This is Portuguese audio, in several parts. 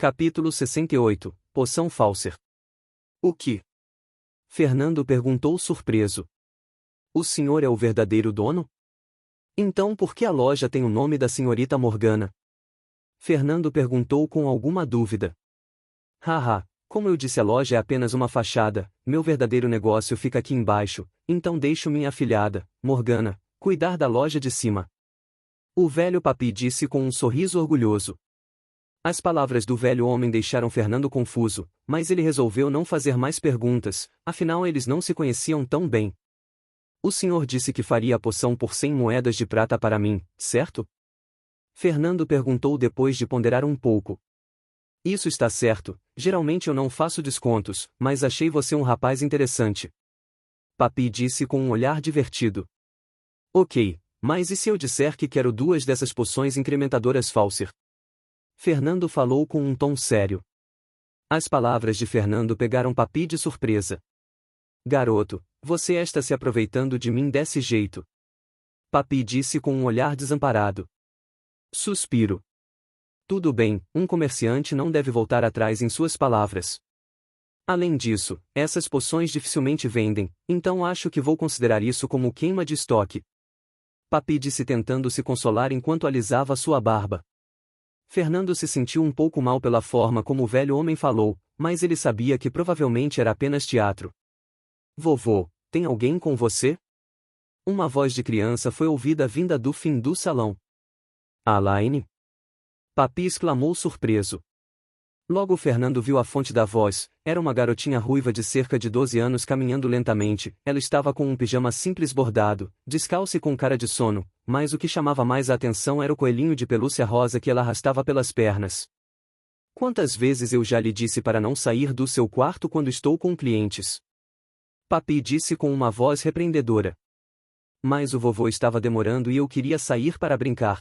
Capítulo 68, Poção Falser. O que? Fernando perguntou surpreso. O senhor é o verdadeiro dono? Então por que a loja tem o nome da senhorita Morgana? Fernando perguntou com alguma dúvida. Haha, como eu disse, a loja é apenas uma fachada, meu verdadeiro negócio fica aqui embaixo, então deixo minha afilhada, Morgana, cuidar da loja de cima. O velho Papi disse com um sorriso orgulhoso. As palavras do velho homem deixaram Fernando confuso, mas ele resolveu não fazer mais perguntas, afinal eles não se conheciam tão bem. O senhor disse que faria a poção por 100 moedas de prata para mim, certo? Fernando perguntou depois de ponderar um pouco. Isso está certo, geralmente eu não faço descontos, mas achei você um rapaz interessante. Papi disse com um olhar divertido. Ok, mas e se eu disser que quero 2 dessas poções incrementadoras Falser? Fernando falou com um tom sério. As palavras de Fernando pegaram Papi de surpresa. Garoto, você está se aproveitando de mim desse jeito. Papi disse com um olhar desamparado. Suspiro. Tudo bem, um comerciante não deve voltar atrás em suas palavras. Além disso, essas poções dificilmente vendem, então acho que vou considerar isso como queima de estoque. Papi disse tentando se consolar enquanto alisava sua barba. Fernando se sentiu um pouco mal pela forma como o velho homem falou, mas ele sabia que provavelmente era apenas teatro. Vovô, tem alguém com você? Uma voz de criança foi ouvida vinda do fim do salão. Alaine? Papi exclamou surpreso. Logo Fernando viu a fonte da voz, era uma garotinha ruiva de cerca de 12 anos caminhando lentamente, ela estava com um pijama simples bordado, descalça e com cara de sono, mas o que chamava mais a atenção era o coelhinho de pelúcia rosa que ela arrastava pelas pernas. Quantas vezes eu já lhe disse para não sair do seu quarto quando estou com clientes? Papi disse com uma voz repreendedora. Mas o vovô estava demorando e eu queria sair para brincar.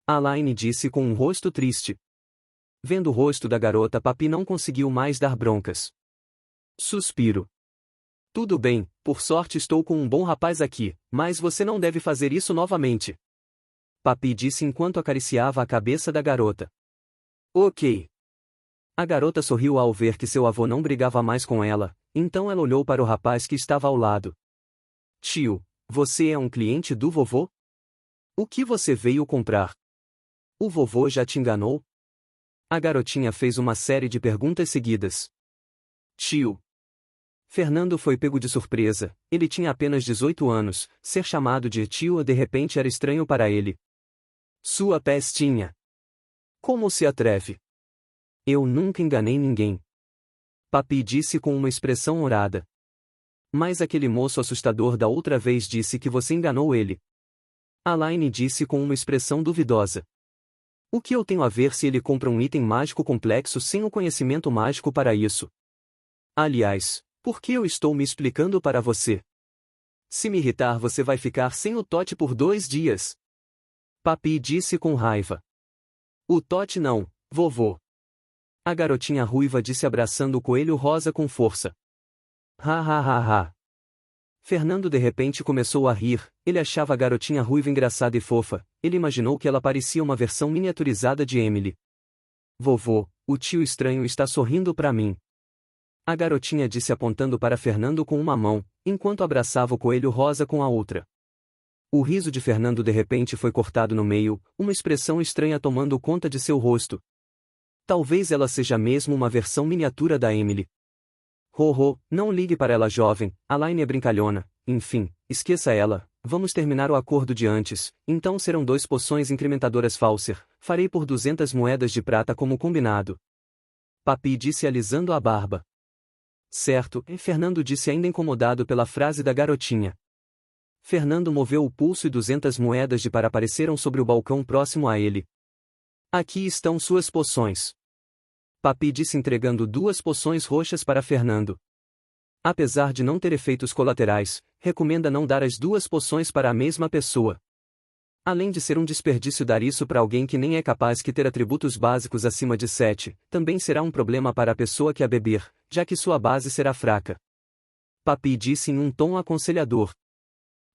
Alaine disse com um rosto triste. Vendo o rosto da garota, Papi não conseguiu mais dar broncas. Suspiro. Tudo bem, por sorte estou com um bom rapaz aqui, mas você não deve fazer isso novamente. Papi disse enquanto acariciava a cabeça da garota. Ok. A garota sorriu ao ver que seu avô não brigava mais com ela, então ela olhou para o rapaz que estava ao lado. Tio, você é um cliente do vovô? O que você veio comprar? O vovô já te enganou? A garotinha fez uma série de perguntas seguidas. Tio. Fernando foi pego de surpresa, ele tinha apenas 18 anos, ser chamado de tio de repente era estranho para ele. Sua pestinha. Como se atreve? Eu nunca enganei ninguém. Papi disse com uma expressão orada. Mas aquele moço assustador da outra vez disse que você enganou ele. Alaine disse com uma expressão duvidosa. O que eu tenho a ver se ele compra um item mágico complexo sem o conhecimento mágico para isso? Aliás, por que eu estou me explicando para você? Se me irritar você vai ficar sem o Tote por 2 dias. Papi disse com raiva. O Tote não, vovô. A garotinha ruiva disse abraçando o coelho rosa com força. Ha ha ha ha. Fernando de repente começou a rir, ele achava a garotinha ruiva engraçada e fofa, ele imaginou que ela parecia uma versão miniaturizada de Emily. Vovô, o tio estranho está sorrindo para mim. A garotinha disse apontando para Fernando com uma mão, enquanto abraçava o coelho rosa com a outra. O riso de Fernando de repente foi cortado no meio, uma expressão estranha tomando conta de seu rosto. Talvez ela seja mesmo uma versão miniatura da Emily. Não ligue para ela jovem, Alaine é brincalhona, enfim, esqueça ela, vamos terminar o acordo de antes, então serão 2 poções incrementadoras Falser, farei por 200 moedas de prata como combinado. Papi disse alisando a barba. Certo, Fernando disse ainda incomodado pela frase da garotinha. Fernando moveu o pulso e 200 moedas de prata apareceram sobre o balcão próximo a ele. Aqui estão suas poções. Papi disse entregando 2 poções roxas para Fernando. Apesar de não ter efeitos colaterais, recomenda não dar as 2 poções para a mesma pessoa. Além de ser um desperdício dar isso para alguém que nem é capaz de ter atributos básicos acima de 7, também será um problema para a pessoa que a beber, já que sua base será fraca. Papi disse em um tom aconselhador.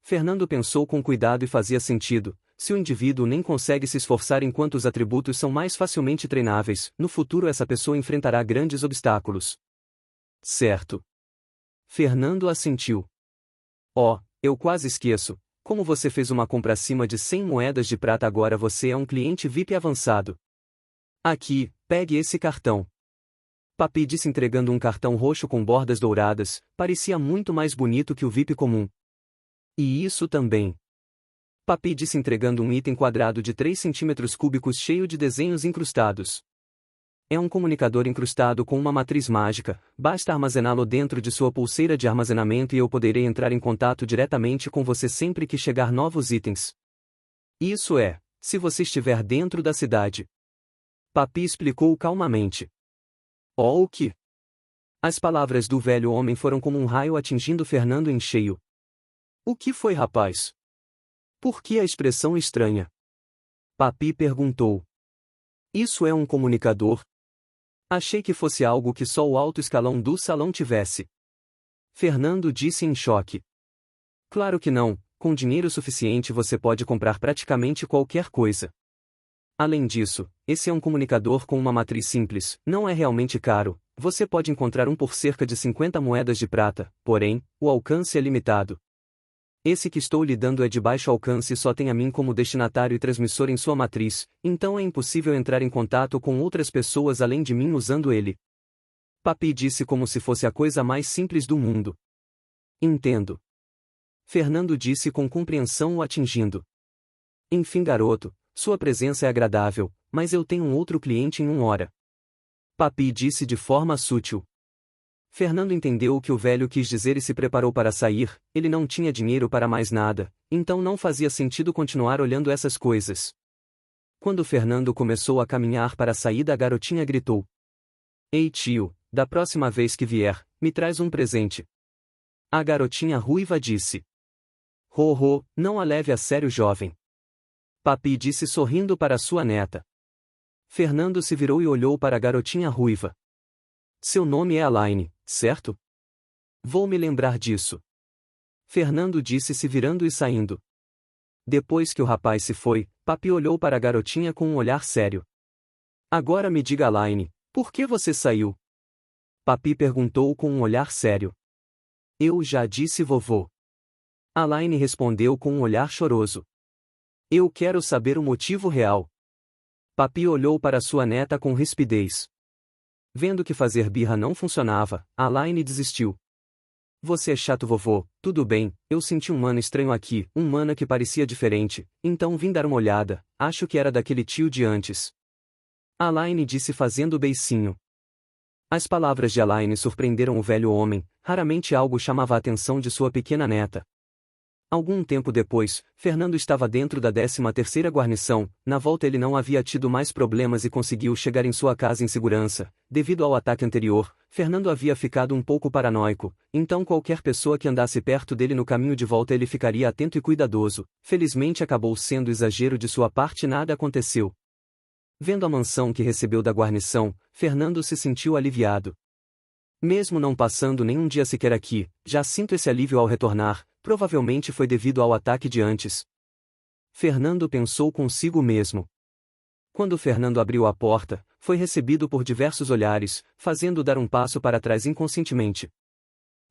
Fernando pensou com cuidado e fazia sentido, se o indivíduo nem consegue se esforçar enquanto os atributos são mais facilmente treináveis, no futuro essa pessoa enfrentará grandes obstáculos. Certo. Fernando assentiu. Oh, eu quase esqueço. Como você fez uma compra acima de 100 moedas de prata, agora você é um cliente VIP avançado. Aqui, pegue esse cartão. Papi disse entregando um cartão roxo com bordas douradas, parecia muito mais bonito que o VIP comum. E isso também. Papi disse entregando um item quadrado de 3 centímetros cúbicos cheio de desenhos incrustados. É um comunicador incrustado com uma matriz mágica, basta armazená-lo dentro de sua pulseira de armazenamento e eu poderei entrar em contato diretamente com você sempre que chegar novos itens. Isso é, se você estiver dentro da cidade. Papi explicou calmamente. Oh, o que? As palavras do velho homem foram como um raio atingindo Fernando em cheio. O que foi, rapaz? Por que a expressão estranha? Papi perguntou. Isso é um comunicador? Achei que fosse algo que só o alto escalão do salão tivesse. Fernando disse em choque. Claro que não, com dinheiro suficiente você pode comprar praticamente qualquer coisa. Além disso, esse é um comunicador com uma matriz simples, não é realmente caro, você pode encontrar um por cerca de 50 moedas de prata, porém, o alcance é limitado. Esse que estou lhe dando é de baixo alcance e só tem a mim como destinatário e transmissor em sua matriz, então é impossível entrar em contato com outras pessoas além de mim usando ele. Papi disse como se fosse a coisa mais simples do mundo. Entendo. Fernando disse com compreensão o atingindo. Enfim, garoto, sua presença é agradável, mas eu tenho um outro cliente em 1 hora. Papi disse de forma sutil. Fernando entendeu o que o velho quis dizer e se preparou para sair, ele não tinha dinheiro para mais nada, então não fazia sentido continuar olhando essas coisas. Quando Fernando começou a caminhar para a saída, a garotinha gritou. Ei tio, da próxima vez que vier, me traz um presente. A garotinha ruiva disse. Ho, não a leve a sério, jovem. Papi disse sorrindo para sua neta. Fernando se virou e olhou para a garotinha ruiva. Seu nome é Alaine, certo? Vou me lembrar disso. Fernando disse se virando e saindo. Depois que o rapaz se foi, Papi olhou para a garotinha com um olhar sério. Agora me diga, Alaine, por que você saiu? Papi perguntou com um olhar sério. Eu já disse, vovô. Alaine respondeu com um olhar choroso. Eu quero saber o motivo real. Papi olhou para sua neta com rispidez. Vendo que fazer birra não funcionava, Alaine desistiu. Você é chato, vovô, tudo bem, eu senti um mana estranho aqui, um mana que parecia diferente, então vim dar uma olhada, acho que era daquele tio de antes. Alaine disse fazendo beicinho. As palavras de Alaine surpreenderam o velho homem, raramente algo chamava a atenção de sua pequena neta. Algum tempo depois, Fernando estava dentro da 13ª guarnição, na volta ele não havia tido mais problemas e conseguiu chegar em sua casa em segurança. Devido ao ataque anterior, Fernando havia ficado um pouco paranoico, então qualquer pessoa que andasse perto dele no caminho de volta ele ficaria atento e cuidadoso. Felizmente acabou sendo exagero de sua parte e nada aconteceu. Vendo a mansão que recebeu da guarnição, Fernando se sentiu aliviado. Mesmo não passando nenhum dia sequer aqui, já sinto esse alívio ao retornar, provavelmente foi devido ao ataque de antes. Fernando pensou consigo mesmo. Quando Fernando abriu a porta, foi recebido por diversos olhares, fazendo dar um passo para trás inconscientemente.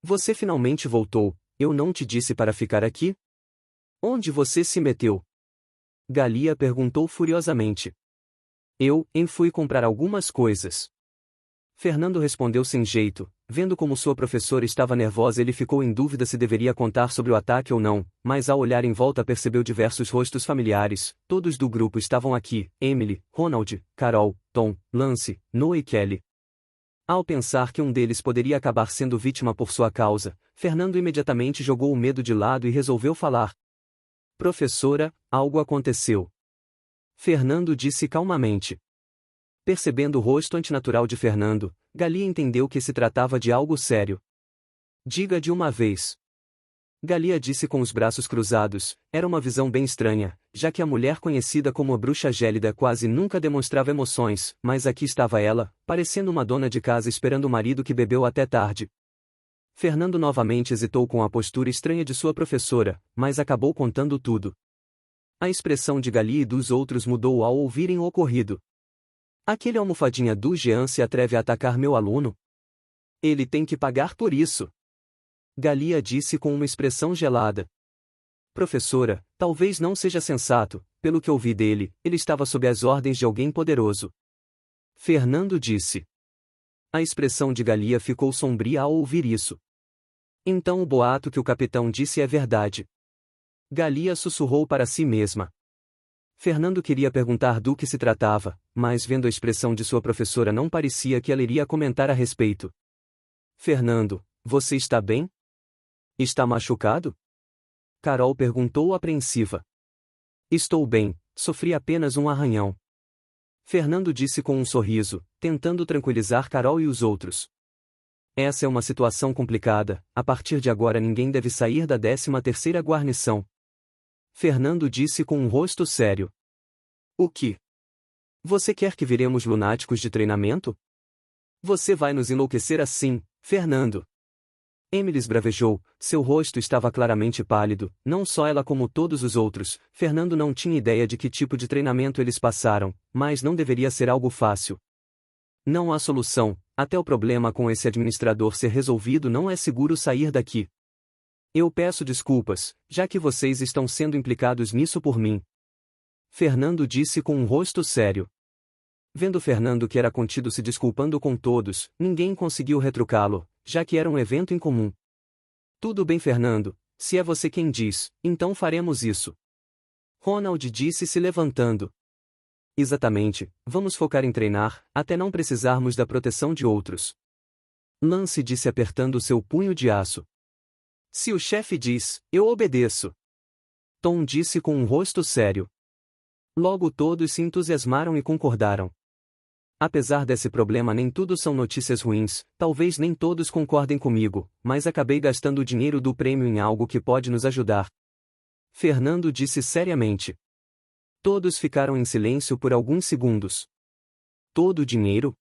Você finalmente voltou, eu não te disse para ficar aqui? Onde você se meteu? Galia perguntou furiosamente. Fui comprar algumas coisas. Fernando respondeu sem jeito, vendo como sua professora estava nervosa ele ficou em dúvida se deveria contar sobre o ataque ou não, mas ao olhar em volta percebeu diversos rostos familiares, todos do grupo estavam aqui, Emily, Ronald, Carol, Tom, Lance, Noah e Kelly. Ao pensar que um deles poderia acabar sendo vítima por sua causa, Fernando imediatamente jogou o medo de lado e resolveu falar. Professora, algo aconteceu. Fernando disse calmamente. Percebendo o rosto antinatural de Fernando, Galia entendeu que se tratava de algo sério. Diga de uma vez. Galia disse com os braços cruzados, era uma visão bem estranha, já que a mulher conhecida como a bruxa gélida quase nunca demonstrava emoções, mas aqui estava ela, parecendo uma dona de casa esperando o marido que bebeu até tarde. Fernando novamente hesitou com a postura estranha de sua professora, mas acabou contando tudo. A expressão de Galia e dos outros mudou ao ouvirem o ocorrido. Aquele almofadinha do Jean se atreve a atacar meu aluno? Ele tem que pagar por isso. Galia disse com uma expressão gelada. Professora, talvez não seja sensato, pelo que ouvi dele, ele estava sob as ordens de alguém poderoso. Fernando disse. A expressão de Galia ficou sombria ao ouvir isso. Então o boato que o capitão disse é verdade. Galia sussurrou para si mesma. Fernando queria perguntar do que se tratava, mas vendo a expressão de sua professora não parecia que ela iria comentar a respeito. Fernando, você está bem? Está machucado? Carol perguntou apreensiva. Estou bem, sofri apenas um arranhão. Fernando disse com um sorriso, tentando tranquilizar Carol e os outros. Essa é uma situação complicada, a partir de agora ninguém deve sair da 13ª guarnição. Fernando disse com um rosto sério. O que? Você quer que viremos lunáticos de treinamento? Você vai nos enlouquecer assim, Fernando. Emily esbravejou, seu rosto estava claramente pálido, não só ela como todos os outros. Fernando não tinha ideia de que tipo de treinamento eles passaram, mas não deveria ser algo fácil. Não há solução, até o problema com esse administrador ser resolvido não é seguro sair daqui. Eu peço desculpas, já que vocês estão sendo implicados nisso por mim. Fernando disse com um rosto sério. Vendo Fernando que era contido se desculpando com todos, ninguém conseguiu retrucá-lo, já que era um evento em comum. Tudo bem, Fernando, se é você quem diz, então faremos isso. Ronald disse se levantando. Exatamente, vamos focar em treinar, até não precisarmos da proteção de outros. Lance disse apertando seu punho de aço. Se o chefe diz, eu obedeço. Tom disse com um rosto sério. Logo todos se entusiasmaram e concordaram. Apesar desse problema nem tudo são notícias ruins, talvez nem todos concordem comigo, mas acabei gastando o dinheiro do prêmio em algo que pode nos ajudar. Fernando disse seriamente. Todos ficaram em silêncio por alguns segundos. Todo o dinheiro?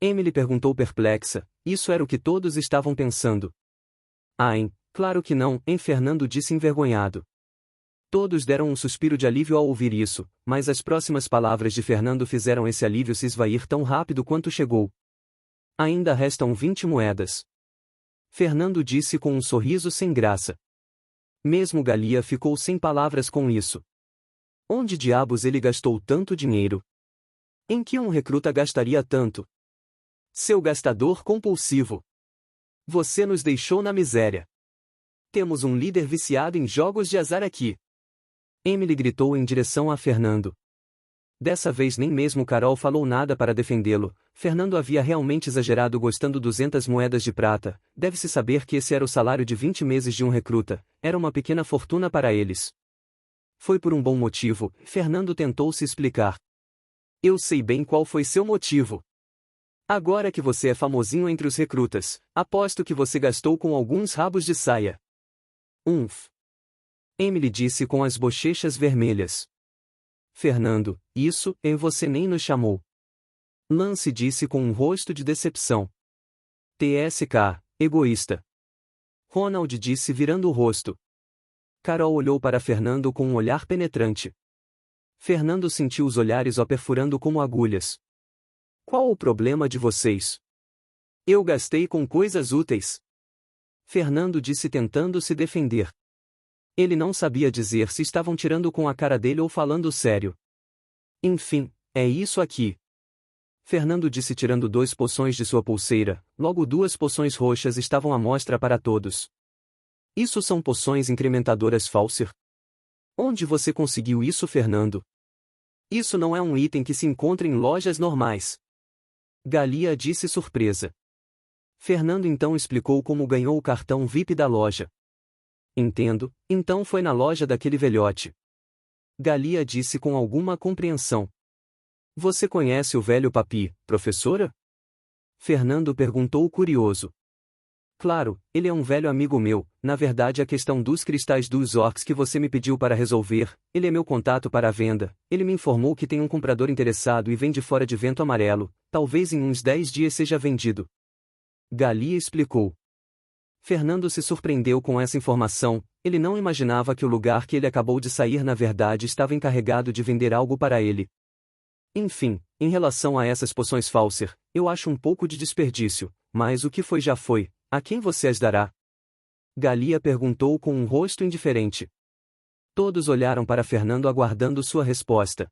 Emily perguntou perplexa, isso era o que todos estavam pensando. Claro que não, Fernando disse envergonhado. Todos deram um suspiro de alívio ao ouvir isso, mas as próximas palavras de Fernando fizeram esse alívio se esvair tão rápido quanto chegou. Ainda restam 20 moedas. Fernando disse com um sorriso sem graça. Mesmo Galia ficou sem palavras com isso. Onde diabos ele gastou tanto dinheiro? Em que um recruta gastaria tanto? Seu gastador compulsivo. Você nos deixou na miséria. Temos um líder viciado em jogos de azar aqui. Emily gritou em direção a Fernando. Dessa vez nem mesmo Carol falou nada para defendê-lo. Fernando havia realmente exagerado gastando 200 moedas de prata. Deve-se saber que esse era o salário de 20 meses de um recruta. Era uma pequena fortuna para eles. Foi por um bom motivo, Fernando tentou se explicar. Eu sei bem qual foi seu motivo. Agora que você é famosinho entre os recrutas, aposto que você gastou com alguns rabos de saia. Emily disse com as bochechas vermelhas. Fernando, isso, você nem nos chamou. Lance disse com um rosto de decepção. TSK, egoísta. Ronald disse virando o rosto. Carol olhou para Fernando com um olhar penetrante. Fernando sentiu os olhares o perfurando como agulhas. Qual o problema de vocês? Eu gastei com coisas úteis. Fernando disse tentando se defender. Ele não sabia dizer se estavam tirando com a cara dele ou falando sério. Enfim, é isso aqui. Fernando disse tirando 2 poções de sua pulseira, logo 2 poções roxas estavam à mostra para todos. Isso são poções incrementadoras Falser? Onde você conseguiu isso, Fernando? Isso não é um item que se encontra em lojas normais. Galia disse surpresa. Fernando então explicou como ganhou o cartão VIP da loja. Entendo, então foi na loja daquele velhote. Galia disse com alguma compreensão. Você conhece o velho Papi, professora? Fernando perguntou curioso. Claro, ele é um velho amigo meu, na verdade a questão dos cristais dos orcs que você me pediu para resolver, ele é meu contato para a venda, ele me informou que tem um comprador interessado e vende fora de Vento Amarelo, talvez em uns 10 dias seja vendido. Galia explicou. Fernando se surpreendeu com essa informação, Ele não imaginava que o lugar que ele acabou de sair na verdade estava encarregado de vender algo para ele. Enfim, em relação a essas poções Falser, eu acho um pouco de desperdício, mas o que foi já foi, a quem você as dará? Galia perguntou com um rosto indiferente. Todos olharam para Fernando aguardando sua resposta.